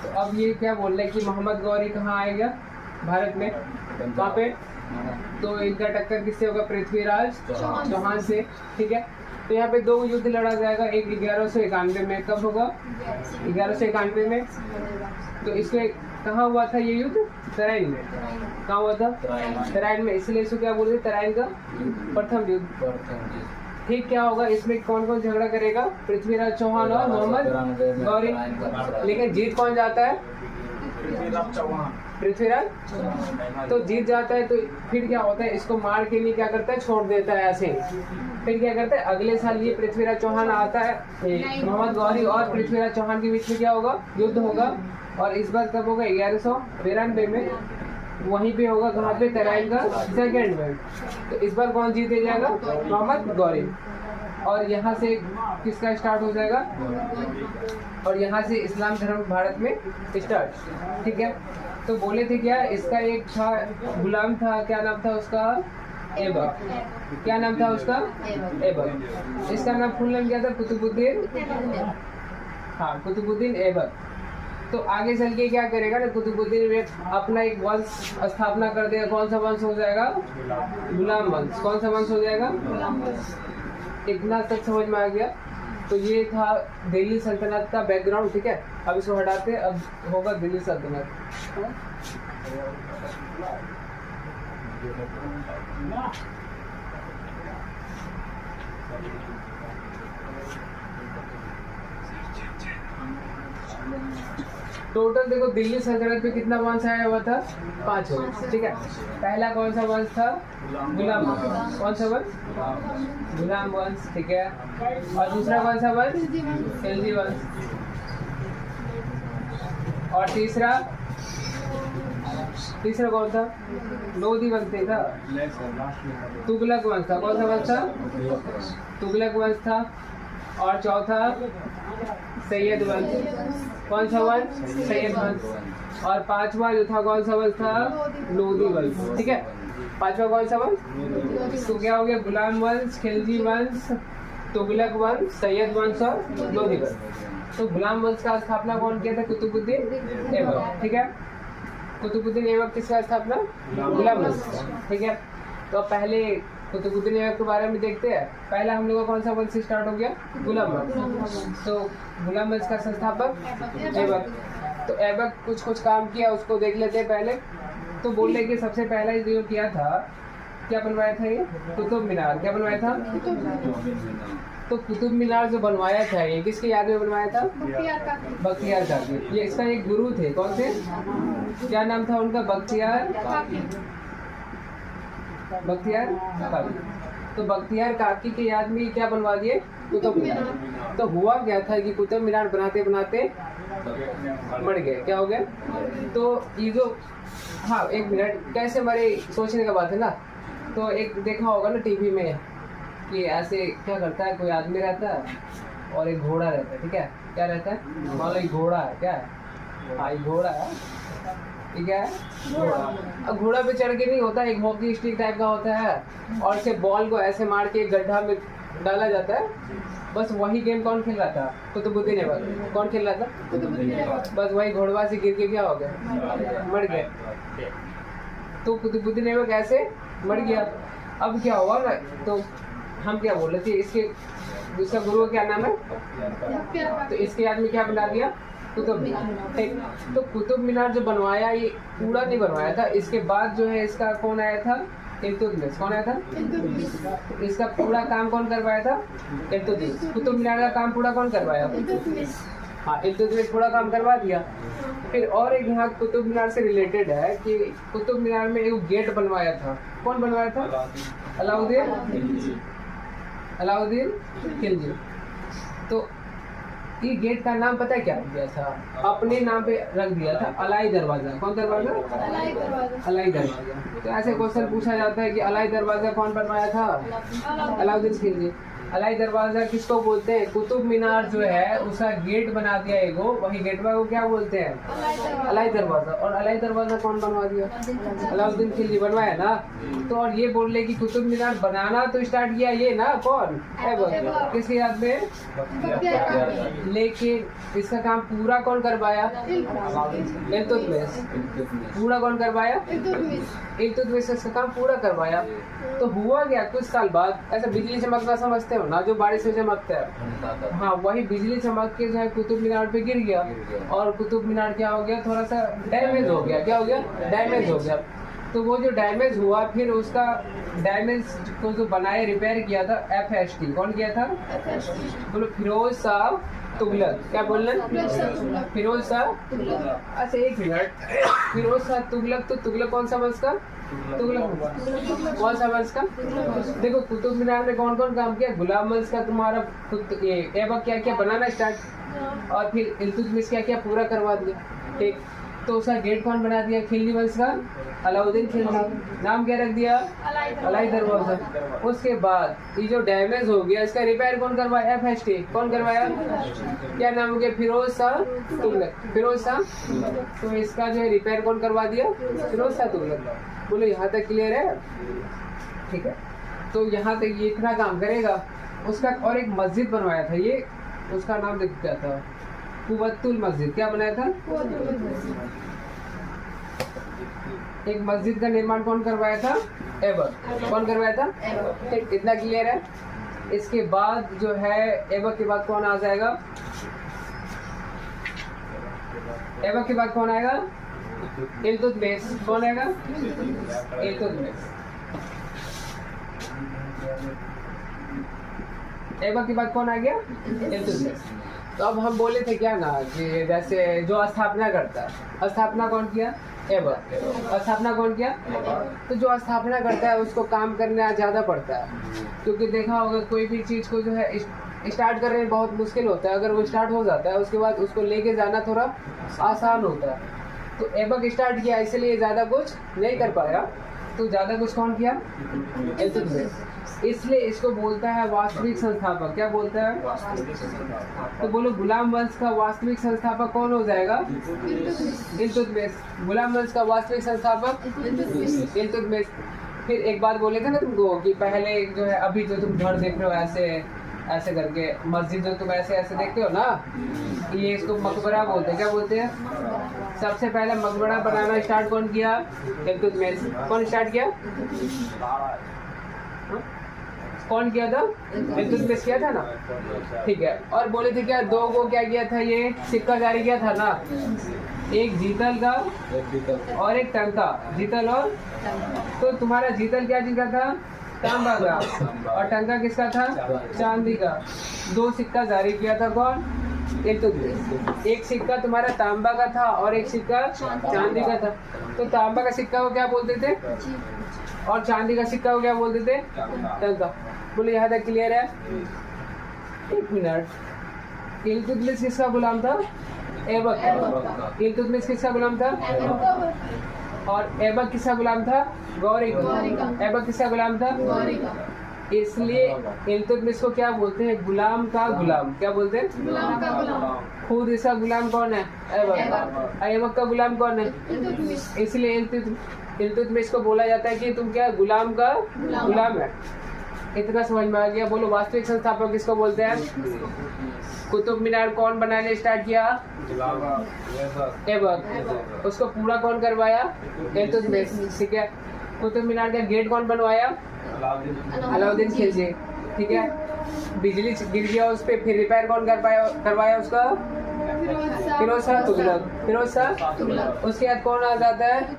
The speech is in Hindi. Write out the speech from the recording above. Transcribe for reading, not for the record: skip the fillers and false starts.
तो अब ये क्या बोल रहे हैं कि मोहम्मद गौरी कहाँ आएगा भारत में, वहाँ पे। तो इनका टक्कर किससे होगा, पृथ्वीराज चौहान से, ठीक है। तो यहाँ पे दो युद्ध लड़ा जाएगा, एक 1191 में, कब होगा, 1191 में। तो इसमें कहाँ हुआ था ये युद्ध, तराइन में। कहाँ हुआ था, तराइन में, इसलिए इसको क्या बोलते हैं, तराइन का प्रथम युद्ध। ठीक, क्या होगा इसमें, कौन कौन झगड़ा करेगा, पृथ्वीराज चौहान और मोहम्मद गौरी। लेकिन जीत कौन जाता है, पृथ्वीराज। तो जीत जाता है, तो फिर क्या होता है, इसको मार के नहीं क्या करता है, छोड़ देता है ऐसे। फिर क्या करता है, अगले साल ये पृथ्वीराज चौहान आता है, मोहम्मद गौरी और पृथ्वीराज चौहान के बीच में क्या होगा, युद्ध होगा। और इस बार कब होगा, 1192 में, वहीं पे होगा, कहाँ पे, तराइन का सेकेंड में। तो इस बार कौन जीते जाएगा, मोहम्मद गौरी। और यहाँ से किसका स्टार्ट हो जाएगा, और यहाँ से इस्लाम धर्म भारत में स्टार्ट, ठीक है। तो बोले थे क्या, इसका एक था गुलाम था, क्या नाम था उसका, ऐबक। क्या नाम था उसका, ऐबक। इसका नाम फुल नाम क्या था, कुतुबुद्दीन, हाँ, कुतुबुद्दीन ऐबक। तो आगे चल के क्या करेगा ना, कुतुबुद्दीन अपना एक वंश स्थापना कर देगा। कौन सा वंश हो जाएगा, गुलाम वंश। कौन सा वंश हो जाएगा, इतना तक समझ में आ गया। तो ये था दिल्ली सल्तनत का बैकग्राउंड, ठीक है। अब इसको हटाते हैं, अब होगा दिल्ली सल्तनत। टोटल देखो, दिल्ली सल्तनत पे कितना वंश आया हुआ था, 5 वंश, ठीक है। पहला कौन सा वंश था, गुलाम वंश। कौन सा वंश, गुलाम वंश, ठीक है। और दूसरा कौन सा वंश, खिलजी वंश। और तीसरा कौन था, लोधी वंश था, तुगलक वंश था। कौन सा वंश था, तुगलक वंश था। और चौथा सैयद वंश। कौन सा वंश, सैयद वंश। और पांचवा जो था, कौन सा वंश था, लोधी वंश, ठीक है। पांचवा कौन सा वंश, तो क्या हो गया, गुलाम वंश, खिलजी वंश, तुगलक वंश, सैयद वंश और लोधी वंश। तो गुलाम वंश का स्थापना कौन किया था, कुतुबुद्दीन ऐबक, ठीक है। कुतुबुद्दीन ऐबक किसका स्थापना, गुलाम वंश, ठीक है। तो पहले कुतुबुद्दीन ऐबक के बारे में देखते हैं। पहला हम लोग का कौन सा वंश स्टार्ट हो गया, गुलाम वंश। तो गुलाम वंश का संस्थापक ऐबक। तो ऐबक कुछ काम किया, उसको देख लेते हैं पहले। तो बोल रहे कि सबसे पहला जो किया था, क्या बनवाया था ये, कुतुब मीनार। क्या बनवाया था, तो कुतुब मीनार जो बनवाया था, ये किसके याद में बनवाया था, बख्तियार काकी। ये इसका एक गुरु थे, कौन थे, क्या नाम था उनका, बख्तियार काकी। तो बख्तियार काकी के याद में क्या बनवा दिए, कुतुब मीनार। तो हुआ क्या था कि कुतुब मीनार बनाते बनाते मर गए। क्या हो गया, तो ये जो, हाँ एक मिनट, कैसे मरे सोचने का बात है ना। तो एक देखा होगा ना टीवी में कि ऐसे क्या करता है, कोई आदमी रहता है और एक घोड़ा रहता है, ठीक है। क्या रहता है, मान लो एक घोड़ा है, क्या है, हाँ एक घोड़ा है, ठीक है, घोड़ा। अब घोड़ा पे चढ़ के नहीं होता, एक हॉकी स्टिक टाइप का होता है, और से बॉल को ऐसे मार के गड्ढा में डाला जाता है। बस वही गेम कौन खेल रहा था, कुतुबुद्दीन ऐबक। कौन खेल रहा था, बस वही घोड़वा से गिर के क्या हो गया, मर गया। तो कुतुबुद्दीन ऐबक ऐसे मर गया। अब क्या हुआ ना, तो हम क्या बोल रहे थे, इसके दूसरा गुरु का क्या नाम है, तो इसके याद में क्या बना दिया, कुतुब मीनार, ठीक। तो कुतुब मीनार जो बनवाया, ये पूरा नहीं बनवाया था। इसके बाद जो है इसका कौन आया था, इल्तुतमिश। कौन आया था, इसका पूरा काम कौन करवाया था, इल्तुतमिश। कुतुब मीनार का काम पूरा कौन करवाया, हाँ इल्तुतमिश पूरा काम करवा दिया। फिर और एक यहाँ कुतुब मीनार से रिलेटेड है कि कुतुब मीनार में एक गेट बनवाया था। कौन बनवाया था, अलाउद्दीन खिलजी। तो ये गेट का नाम पता है क्या दिया था, अपने नाम पे रख दिया था, अलाई दरवाजा। कौन दरवाजा, अलाई दरवाजा। तो ऐसे क्वेश्चन पूछा जाता है कि अलाई दरवाजा कौन बनवाया था, अलाउद्दीन खिलजी। अलाई दरवाजा किसको बोलते हैं? कुतुब मीनार जो है उसका गेट बना दिया एगो, वही गेटवे को क्या बोलते हैं? अलाई दरवाजा। और अलाई दरवाजा कौन बनवा दिया? अलाउद्दीन खिलजी बनवाया ना। तो और ये बोल रहे कि कुतुब मीनार बनाना तो स्टार्ट किया ये ना, कौन? ऐबक। किसके याद में? लेकिन इसका काम पूरा कौन करवाया? इल्तुतमिश। पूरा कौन करवाया? इल्तुतमिश इसका काम पूरा करवाया। तो हुआ क्या कुछ साल बाद, ऐसा बिजली चमकना समझते हो ना, जो बारिश में चमकता है, हाँ वही बिजली चमक के जो है कुतुब मीनार पे गिर गया और कुतुब मीनार क्या हो गया? थोड़ा सा डैमेज हो गया। क्या हो गया? डैमेज हो गया। तो वो जो डैमेज हुआ, फिर उसका डैमेज को जो बनाए रिपेयर किया था FST। कौन किया था? बोलो फिरोज शाह तुगलक। क्या बोल रहे हैं? फिरोज शाह। अच्छा एक मिनट, फिरोज शाह तुगलक, तो तुगलक कौन सा वंश का? तुगलक कौन सा वंश का? देखो कुतुब मीनार में कौन कौन काम किया? गुलाम वंश का तुम्हारा ऐबक क्या क्या बनाना स्टार्ट, और फिर इल्तुतमिश क्या क्या पूरा करवा दिया। ठीक, तो उसका गेट कौन बना दिया? खिलजी वंश का अलाउद्दीन खिलजी। नाम क्या रख दिया? अलाई दरवाजा। उसके बाद ये जो डैमेज हो गया इसका रिपेयर कौन करवाया? FST। कौन करवाया? क्या नाम हो गया? फिरोज शाह तुगलक। फिरोज शाह। तो इसका जो है रिपेयर कौन करवा दिया? फिरोज शाह तुगलक। बोलो यहाँ तक क्लियर है? ठीक है, तो यहाँ तक ये इतना काम करेगा। उसका और एक मस्जिद बनवाया था ये, उसका नाम देख क्या था? कुव्वतुल मस्जिद। क्या बनाया था? एक मस्जिद का निर्माण कौन करवाया था? ऐबक। कौन करवाया था? ठीक, इतना क्लियर है। इसके बाद जो है ऐबक के बाद कौन आ जाएगा? ऐबक के बाद कौन आएगा? इल्तुतमिश। कौन आएगा? इल्तुतमिश। ऐबक के बाद कौन आ गया? इल्तुतमिश। तो अब हम बोले थे क्या ना कि जैसे जो स्थापना करता है, स्थापना कौन किया? ऐबक। स्थापना कौन किया? तो जो स्थापना करता है उसको काम करना ज़्यादा पड़ता है, क्योंकि देखा होगा कोई भी चीज़ को जो है स्टार्ट करने में बहुत मुश्किल होता है। अगर वो स्टार्ट हो जाता है उसके बाद उसको लेके जाना थोड़ा आसान होता है। तो ऐबक स्टार्ट किया इसलिए ज़्यादा कुछ नहीं कर पाया, तो ज़्यादा कुछ कौन किया? इल्तुतमिश। इसलिए इसको बोलता है वास्तविक संस्थापक। क्या बोलता है? तो बोलो गुलाम वंश का वास्तविक संस्थापक कौन हो जाएगा? इल्तुतमिश। गुलाम वंश का वास्तविक संस्थापक इल्तुतमिश। फिर एक बात बोले थे ना तुमको कि पहले जो है, अभी जो तुम घर देख रहे हो ऐसे ऐसे करके, मस्जिद जो तुम ऐसे ऐसे देखते हो ना, ये इसको मकबरा बोलते हैं। क्या बोलते हैं? सबसे पहले मकबरा बनाना स्टार्ट कौन किया? इल्तुतमिश। कौन स्टार्ट किया? कौन किया था? इल्तुतमिश किया था ना। ठीक है, और बोले थे क्या दो को क्या किया था? ये सिक्का जारी किया था ना, एक जीतल का और एक टंका। जीतल और, तो तुम्हारा जीतल क्या चीज का था? तांबा का। और टंका किसका था? चांदी का। दो सिक्का जारी किया था कौन? इल्तुतमिश। एक सिक्का तुम्हारा तांबा का था और एक सिक्का चांदी का था। तो तांबा का सिक्का को क्या बोलते थे? और चांदी का सिक्का को क्या बोलते थे? टंका। बोले यहाँ तक क्लियर है? एक मिनट, इल्तुतमिश किसका गुलाम था? ऐबक। इल्तुतमिश किसका गुलाम था? और ऐबक किसका गुलाम था? गौरी का। ऐबक किसका गुलाम था? गौरी का। इसलिए इल्तुतमिश को क्या बोलते हैं? गुलाम का गुलाम। क्या बोलते हैं? गुलाम का गुलाम। खुद इसका गुलाम कौन है? ऐबक। ऐबक का गुलाम कौन है? इसलिए इल्तुतमिश को बोला जाता है कि तुम क्या? गुलाम का गुलाम है। इतना समझ में आ गया? बोलो वास्तविक संस्थापक किसको बोलते हैं? कुतुब मीनार कौन बनाने स्टार्ट किया? ऐबक। उसको पूरा कौन करवाया? इल्तुतमिश। ठीक है, कुतुब मीनार का गेट कौन बनवाया? अलाउद्दीन खिलजी। ठीक है, बिजली गिर गया उस पर, फिर रिपेयर कौन करवाया उसका? फिरोज शाह तुगलक। फिरोज शाह तुगलक। उसके बाद कौन आ जाता है?